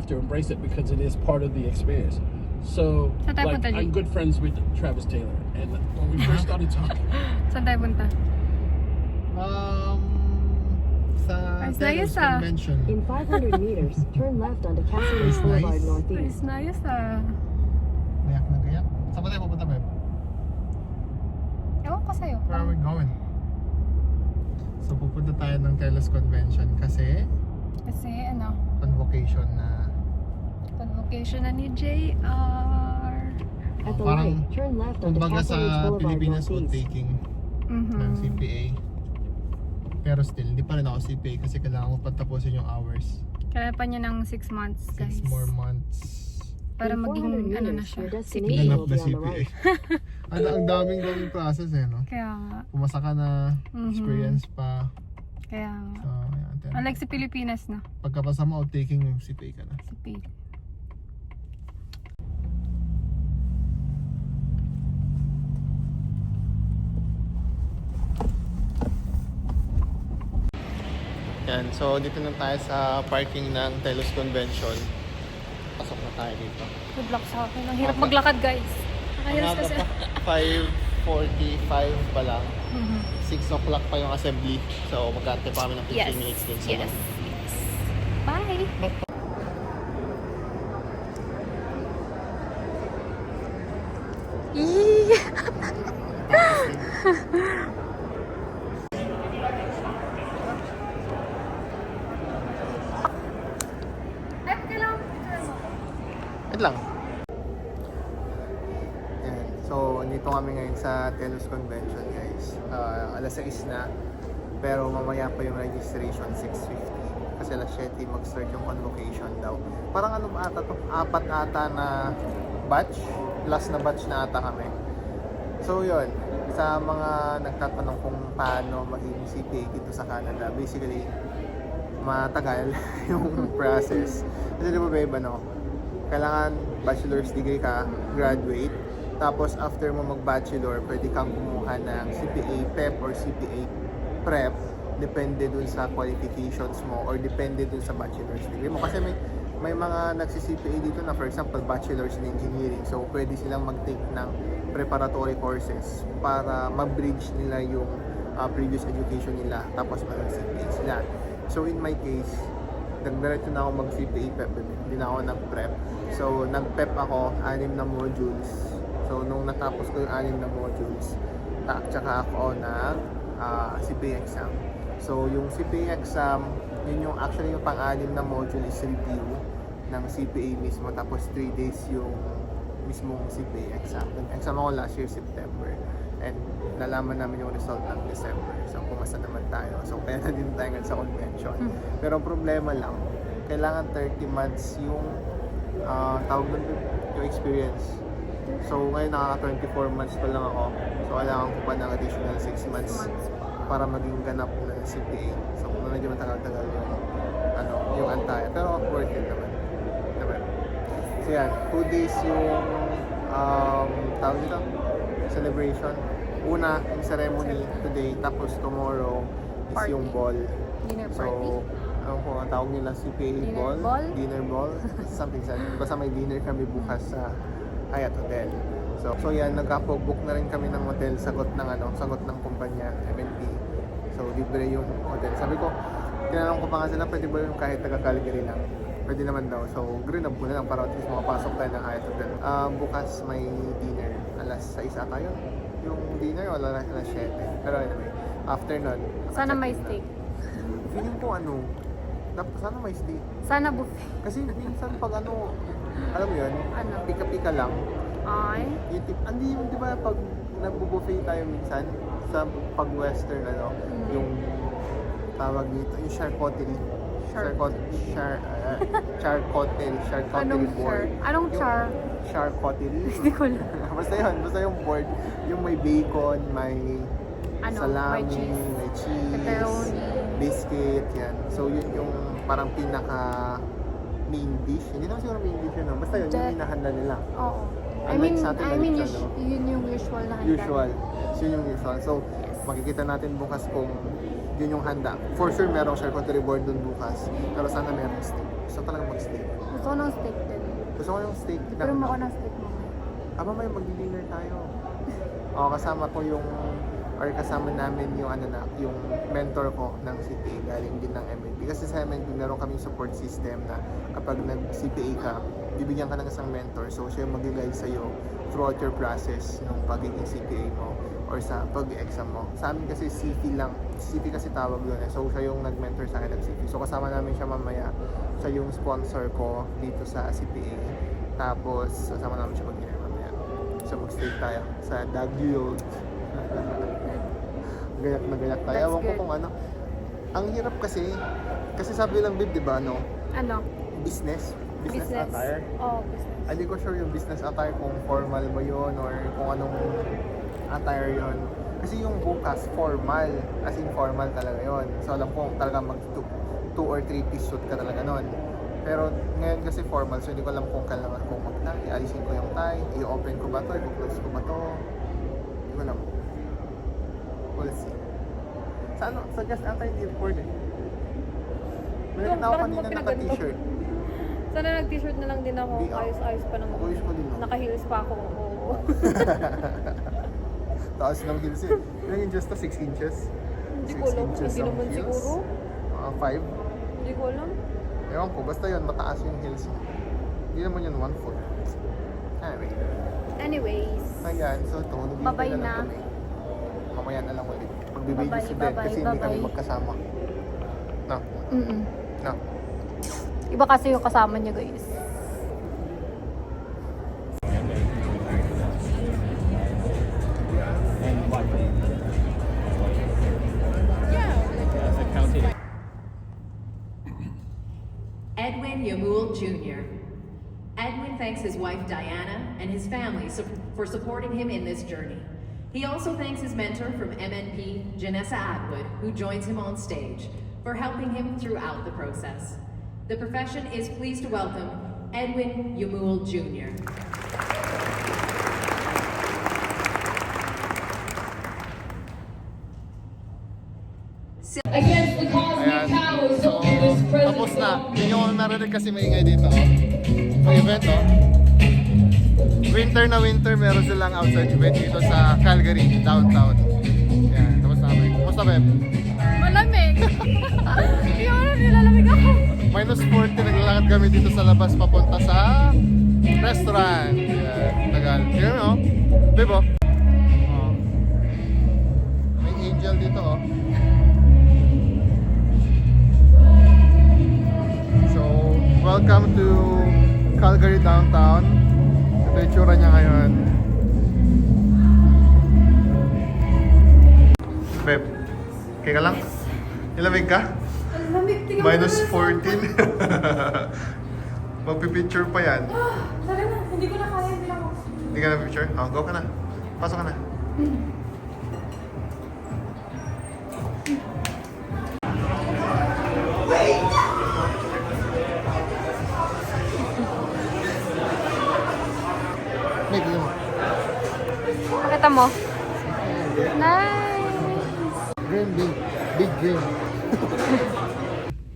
have to embrace it because it is part of the experience. So, Saan tayo like, punta, G? I'm good friends with Travis Taylor, and when we first started talking, Saan tayo punta? Sa Ayos na Taylor's yun, ah. Convention. In 500 meters, turn left onto Castle Nice, Boulevard nice. Northeast. Nice ah. Gayak na gayak. Saan ba tayo pupunta, Beb? Ewan ko sa'yo. Where are we going? So pupunta tayo ng Telos Convention kasi Kasi ano, convocation na convocation na ni JR. At the parang light, turn left onto kumbaga Castle sa Boulevard Pilipinas Northeast. taking ng CPA. Pero still, hindi pa rin ako CPA kasi kailangan mo patapusin yung hours. Kailangan pa niya ng 6 months, 6 guys. more months. Para In 400 maging ano na meters, siya. your CPA. destination Ganap will na be on the CPA. right. Ang daming gawing process eh, no? Kaya nga. Pumasa ka na, experience pa. Kaya nga. So, ayan. Unlike sa Pilipinas, no? Pagkapasa mo, taking yung CPA ka na. CPA. Yan, so dito na tayo sa parking ng Telos Convention. Pasok na tayo dito. Good luck sa akin. Ang hirap maglakad, guys. Nakahirap Umaga kasi. pa, 5:45 pa lang. 6 o'clock pa yung assembly. So magkante pa kami ng 15 minutes din sa Yes. Bye! Eee! Ay, kailangan picture mo. Wait lang. Yan. So, nandito kami ngayon sa Telos Convention, guys. Alas 6 na. Pero mamaya pa yung registration, 6:50. Kasi alas 7 mag-start yung convocation daw. Parang ano ba ata to? 4 ata na batch. Last na batch na ata kami. So, yun. Sa mga nagtatanong kung paano maging CPA dito sa Canada, basically, matagal yung process. Kasi di ba babe, ano, kailangan bachelor's degree ka, graduate, tapos after mo mag-bachelor, pwede kang kumuha ng CPA PEP or CPA Prep, depende dun sa qualifications mo or depende dun sa bachelor's degree mo. Kasi may mga nagsi-CPA dito na, for example, bachelor's in engineering, so pwede silang mag-take ng preparatory courses para ma-bridge nila yung previous education nila, tapos mag-CPA sila. So in my case, nagdiretso na ako mag-CPA PEP, hindi na ako nag-prep. So nag-PEP ako, 6 na modules. So nung natapos ko yung 6 na modules, tsaka ako nag CPA exam. So yung CPA exam, yun yung actually yung pang-6 na module is review ng CPA mismo, tapos 3 days yung mismong CPA exam. Nag-exam ako last year, September. And nalaman namin yung result ng December. So, pumasa naman tayo. So, kaya na din tayo sa convention. Pero ang problema lang, kailangan 30 months yung tawag doon yung experience. So, ngayon nakaka-24 months pa lang ako. So, kailangan ko pa ng additional 6 months para maging ganap na CPA. So, medyo matagal-tagal yung antaya. Pero worth it naman. So, yan. 2 days yung tawag dito, celebration. Una, yung ceremony today, tapos tomorrow is Party. yung ball. Dinner So, party. ano ko, ang tawag nila CPA Dinner ball? ball? Dinner ball? Something sa basta may dinner kami bukas sa Hyatt Hotel. So yan, nagka-book na rin kami ng hotel, sagot ng kumpanya, MNP. So, libre yung hotel. Sabi ko, tinanong ko pa nga sila, pwede ba yung kahit taga-Calgary lang? Pwede naman daw. So, green up ko na lang para at least makapasok tayo ng Hyatt Hotel. Bukas may dinner. Alas 6 ata yun. Yung dinner, wala na alas 7. Pero anyway, after nun, Sana may check-in na. steak. Feeling ko sana may steak. Sana buffet. Kasi minsan pag alam mo yun, Ano? pika-pika lang. Ay. Yung hindi yung di ba pag nagbo-buffet tayo minsan sa pag-western yung tawag dito, yung charcuterie. Charcuterie Anong board. char? Anong char? Charcuterie. Hindi ko alam. basta yung board, yung may bacon, may salami, May cheese. may cheese, Pepperoni. biscuit, yan. So yun yung parang pinaka main dish. Hindi naman siguro main dish yun, no? Basta yun, yung hinahanda nila. Oo. Unlike sa atin, Yun yung usual na handa. Usual. Yun yung usual. So, makikita natin bukas kung yun yung handa. For sure, merong charcuterie board dun bukas. Pero sana merong steak. gusto talaga mag-steak. Gusto ko ng steak din. Gusto ko yung steak. Pero mo ako ng steak mamaya. Mamaya mag-dinner tayo. Kasama ko yung kasama namin yung yung mentor ko ng CPA galing din ng MNP. Kasi sa MNP meron kaming support system na kapag nag-CPA ka, bibigyan ka ng isang mentor. So siya yung mag-guide sa'yo throughout your process ng pagiging CPA mo or sa pag-exam mo. Sa amin kasi CP kasi tawag yun eh. So siya yung nag-mentor sa akin ng CP. So kasama namin siya mamaya. Siya yung sponsor ko dito sa CPA. Tapos kasama namin siya mag-dinner mamaya. So mag-stay tayo sa Daguild. Gayak na gayak tayo. That's Ewan ko good. kung ano. Ang hirap kasi sabi lang babe, di ba, no? Ano? Business attire. Oo, business. Hindi ko sure yung business attire kung formal ba yun or kung anong attire yun. Kasi yung bukas, formal. As in formal talaga yun. So alam ko talaga mag 2 or 3 piece suit ka talaga nun. Pero ngayon kasi formal, so hindi ko alam kung kailangan kong mag-tie. Alisin ko yung tie, i-open ko ba to, i-close ko ba to. Hindi ko alam. We'll see. Sa just ata hindi record eh. May nakita ko Bakit mo kanina pinaganto? naka-t-shirt. Sana nag-t-shirt na lang din ako. Hindi, Ayos-ayos pa naman. Ayos ko din, no? Naka-heels pa ako. Oo. Taas ng heels eh. Ilang inches to? 6 inches? Hindi 6 ko alam. inches Hindi ang naman heels. siguro. 5? Hindi ko alam. Ewan ko, basta yun, mataas yung heels mo. Hindi naman yun 1 foot. Anyway. Anyways. Ayan, so ito, Bye-bye naghihintay na. kami. Mamaya na lang ulit. Magbibideo si Ben kasi hindi kami bye-bye. magkasama. No, no. Iba kasi yung kasama niya, guys. Edwin Yamul Jr. Edwin thanks his wife Diana and his family for supporting him in this journey. He also thanks his mentor from MNP, Janessa Atwood, who joins him on stage, for helping him throughout the process. The profession is pleased to welcome Edwin Yamul Jr. Against the cosmic powers So, of this present tapos na. law. Hindi nyo narinig kasi maingay dito. May event, oh. Winter, meron silang outside event dito sa Calgary, downtown. Yan, tapos na kami. Kumusta, Beb? Malamig. Hindi ako nilalamig ako. Minus 40, naglalakad kami dito sa labas papunta sa restaurant. Yan, tagal. Yan, oh. Beb, oh. Oh. May angel dito, oh. So, welcome to Calgary downtown. Ito yung tsura niya ngayon. Beb, okay ka lang? Nilamig ka? Minus 14. Magpipicture pa yan. Tara na, hindi ko na kaya, hindi ako. Hindi ka na picture? Oh, go ka na. Pasok ka na. Maybe yun. Pakita mo. Nice. Green, big green.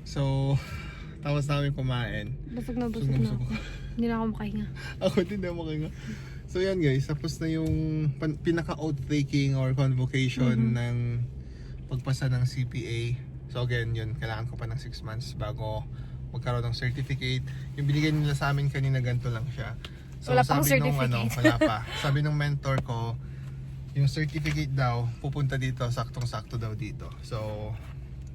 So, tapos namin kumain. Busog na ako. Hindi na ako makahinga. Ako din na makahinga. So yan guys, tapos na yung pinaka-outtaking or convocation ng pagpasa ng CPA. So again, yun, kailangan ko pa ng 6 months bago magkaroon ng certificate. Yung binigay nila sa amin kanina, ganito lang siya. So Wala pang sabi nung certificate. wala pa. Sabi nung mentor ko, yung certificate daw, pupunta dito, saktong-sakto daw dito. So,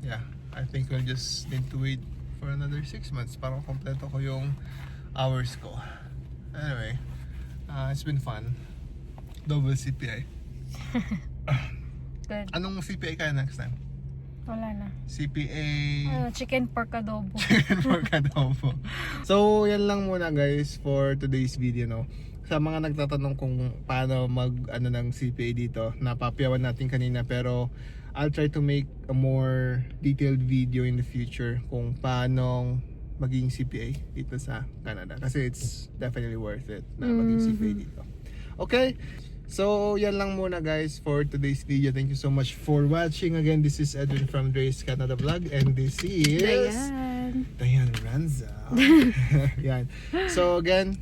yeah, I think we'll just need to wait for another 6 months para kompleto ko yung hours ko. Anyway, it's been fun. Double CPI. Good. Anong CPI kaya next time? Wala na. CPA Chicken pork adobo. chicken pork adobo. So, yan lang muna guys for today's video, no. Sa mga nagtatanong kung paano ng CPA dito, napapiyawan natin kanina, pero I'll try to make a more detailed video in the future kung paano maging CPA dito sa Canada, kasi it's definitely worth it na maging CPA dito. Okay? So, yan lang muna guys for today's video. Thank you so much for watching. Again, this is Edwin from Dre's Canada Vlog, and this is Dayan. Diane Ranza. Yan. So again,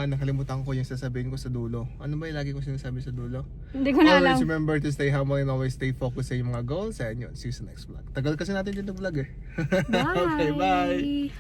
nakalimutan ko yung sasabihin ko sa dulo. Ano ba yung lagi ko sinasabi sa dulo? Hindi ko na alam. Always remember to stay humble and always stay focused sa iyong mga goals. And yun, see you sa next vlog. Tagal kasi natin dito vlog eh. Bye! Okay, bye!